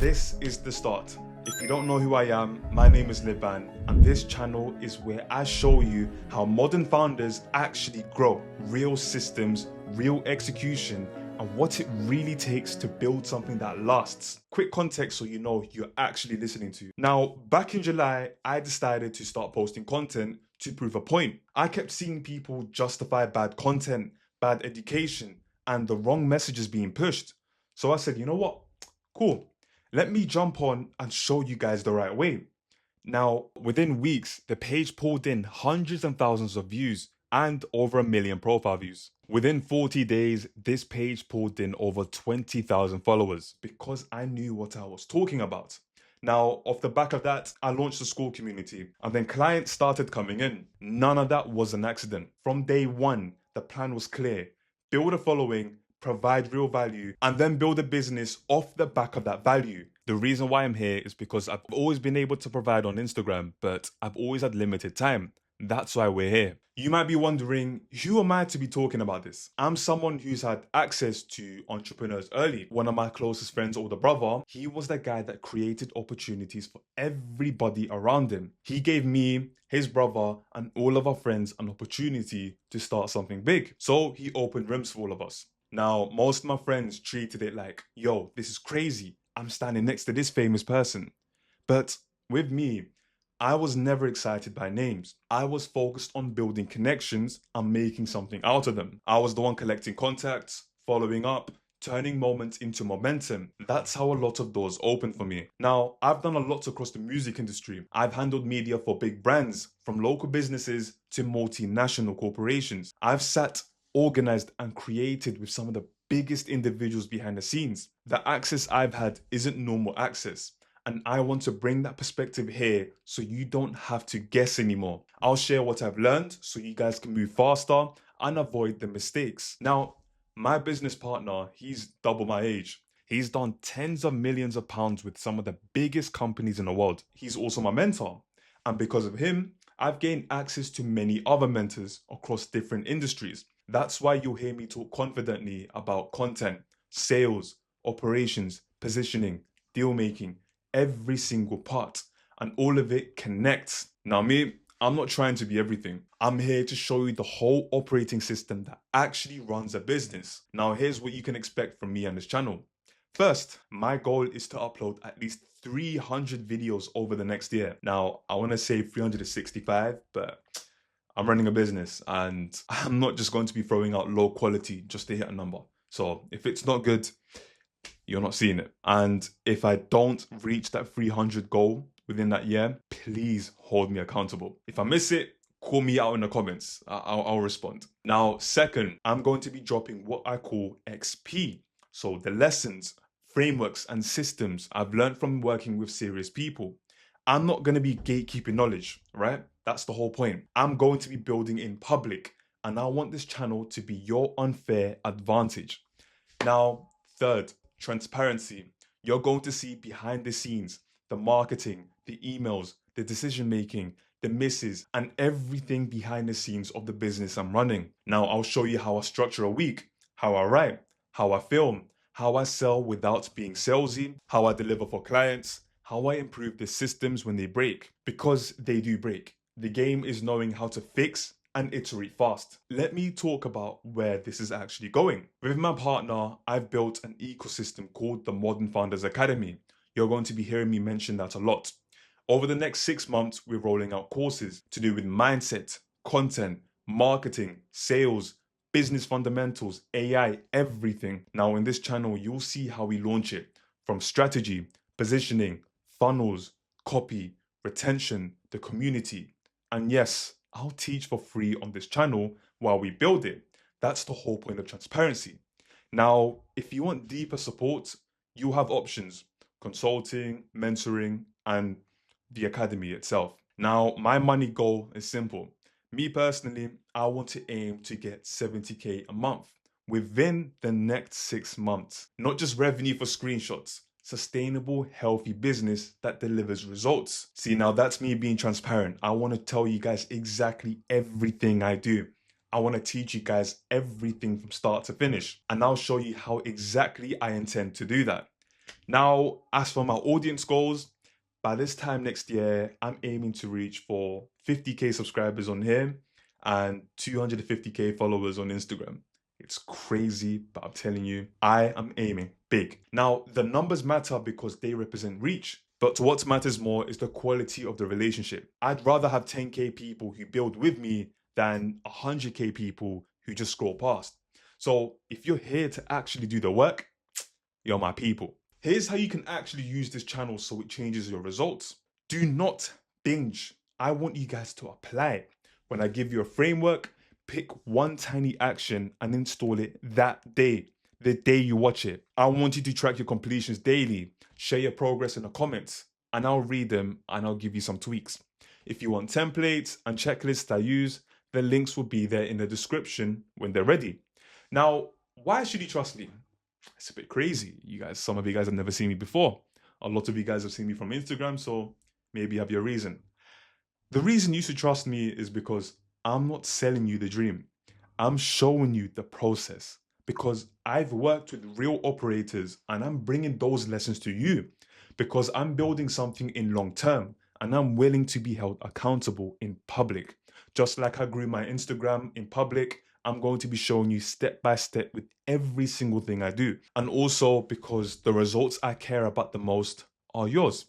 this is the start. If you don't know who I am, my name is Liban, and this channel is where I show you how modern founders actually grow. Real systems, real execution, and what it really takes to build something that lasts. Quick context so you know you're actually listening to. Now, back in July, I decided to start posting content to prove a point. I kept seeing people justify bad content, bad education, and the wrong messages being pushed. So I said, you know what? Cool. Let me jump on and show you guys the right way. Now, within weeks, the page pulled in hundreds and thousands of views and over 1 million profile views. Within 40 days, this page pulled in over 20,000 followers because I knew what I was talking about. Now, off the back of that, I launched a school community and then clients started coming in. None of that was an accident. From day one, the plan was clear. Build a following, provide real value, and then build a business off the back of that value. The reason why I'm here is because I've always been able to provide on Instagram, but I've always had limited time. That's why we're here. You might be wondering, who am I to be talking about this? I'm someone who's had access to entrepreneurs early. One of my closest friends, older brother, he was the guy that created opportunities for everybody around him. He gave me, his brother, and all of our friends an opportunity to start something big. So he opened rooms for all of us. Now, most of my friends treated it like, yo, this is crazy. I'm standing next to this famous person. But with me, I was never excited by names. I was focused on building connections and making something out of them. I was the one collecting contacts, following up, turning moments into momentum. That's how a lot of doors opened for me. Now, I've done a lot across the music industry. I've handled media for big brands, from local businesses to multinational corporations. I've sat, organized, and created with some of the biggest individuals behind the scenes. The access I've had isn't normal access. And I want to bring that perspective here so you don't have to guess anymore. I'll share what I've learned so you guys can move faster and avoid the mistakes. Now, my business partner, he's double my age. He's done tens of millions of pounds with some of the biggest companies in the world. He's also my mentor. And because of him, I've gained access to many other mentors across different industries. That's why you'll hear me talk confidently about content, sales, operations, positioning, deal making, every single part, and all of it connects. Now me, I'm not trying to be everything. I'm here to show you the whole operating system that actually runs a business. Now here's what you can expect from me on this channel. First, my goal is to upload at least 300 videos over the next year. Now, I want to say 365, but I'm running a business and I'm not just going to be throwing out low quality just to hit a number. So if it's not good, you're not seeing it. And if I don't reach that 300 goal within that year, please hold me accountable. If I miss it, call me out in the comments. I'll respond. Now, second, I'm going to be dropping what I call XP. So the lessons, frameworks, and systems I've learned from working with serious people. I'm not going to be gatekeeping knowledge, right? That's the whole point. I'm going to be building in public, and I want this channel to be your unfair advantage. Now, third, transparency. You're going to see behind the scenes, the marketing, the emails, the decision making, the misses, and everything behind the scenes of the business I'm running. Now, I'll show you how I structure a week, how I write, how I film, how I sell without being salesy, how I deliver for clients, how I improve the systems when they break, because they do break. The game is knowing how to fix and iterate fast. Let me talk about where this is actually going. With my partner, I've built an ecosystem called the Modern Founders Academy. You're going to be hearing me mention that a lot. Over the next 6 months, we're rolling out courses to do with mindset, content, marketing, sales, business fundamentals, AI, everything. Now in this channel, you'll see how we launch it, from strategy, positioning, funnels, copy, retention, the community. And yes, I'll teach for free on this channel while we build it. That's the whole point of transparency. Now, if you want deeper support, you have options: consulting, mentoring, and the academy itself. Now, my money goal is simple. Me personally, I want to aim to get 70K a month within the next 6 months. Not just revenue for screenshots, sustainable, healthy business that delivers results. See, now that's me being transparent. I want to tell you guys exactly everything I do. I want to teach you guys everything from start to finish. And I'll show you how exactly I intend to do that. Now, as for my audience goals, by this time next year, I'm aiming to reach for 50k subscribers on here and 250k followers on Instagram. It's crazy, but I'm telling you, I am aiming big. Now, the numbers matter because they represent reach, but what matters more is the quality of the relationship. I'd rather have 10k people who build with me than 100k people who just scroll past. So if you're here to actually do the work, you're my people. Here's how you can actually use this channel so it changes your results. Do not binge. I want you guys to apply. When I give you a framework, pick one tiny action and install it that day, the day you watch it. I want you to track your completions daily, share your progress in the comments, and I'll read them and I'll give you some tweaks. If you want templates and checklists I use, the links will be there in the description when they're ready. Now, why should you trust me? It's a bit crazy. Some of you guys have never seen me before. A lot of you guys have seen me from Instagram, so maybe you have your reason. The reason you should trust me is because I'm not selling you the dream. I'm showing you the process because I've worked with real operators and I'm bringing those lessons to you because I'm building something in long term and I'm willing to be held accountable in public. Just like I grew my Instagram in public, I'm going to be showing you step by step with every single thing I do. And also because the results I care about the most are yours,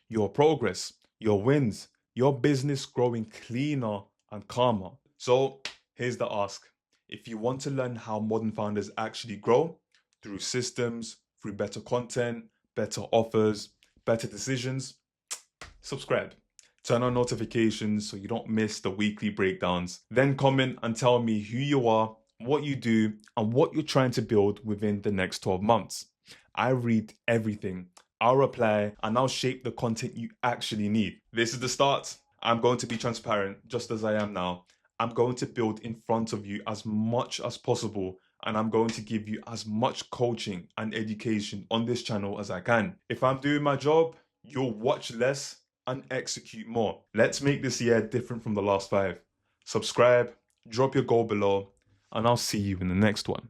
your progress, your wins, your business growing cleaner and calmer. So here's the ask. If you want to learn how modern founders actually grow through systems, through better content, better offers, better decisions, subscribe. Turn on notifications so you don't miss the weekly breakdowns. Then comment and tell me who you are, what you do, and what you're trying to build within the next 12 months. I read everything. I'll reply and I'll shape the content you actually need. This is the start. I'm going to be transparent just as I am now. I'm going to build in front of you as much as possible and I'm going to give you as much coaching and education on this channel as I can. If I'm doing my job, you'll watch less and execute more. Let's make this year different from the last 5. Subscribe, drop your goal below, and I'll see you in the next one.